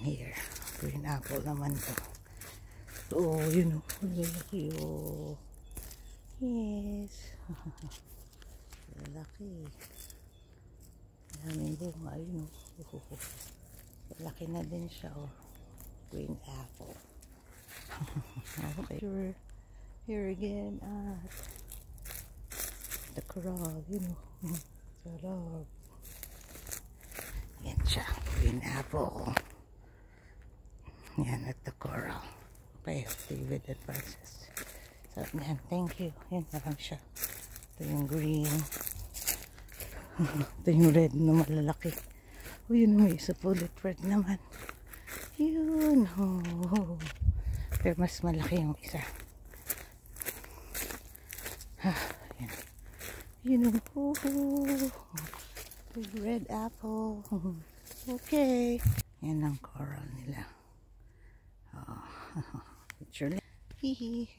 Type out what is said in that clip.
here. Green apple naman to. Oh, yun o. Lalaki o. Yes. Lalaki. Maraming bunga. Yun o. Lalaki na din siya o. Green apple. Okay. Here again at the corral. Yun o. Sarap. Yan siya. Green apple. Yan at the coral. Okay, David advices. So, yan. Thank you. Yan na lang siya. Ito yung green. Ito yung red na malalaki. O, yun may isa bullet red naman. Yun. Oh. Pero mas malaki yung isa. Yan. Yun. Oh. Red apple. Okay. Yan ang coral nila. Oh. Picture. Hihi.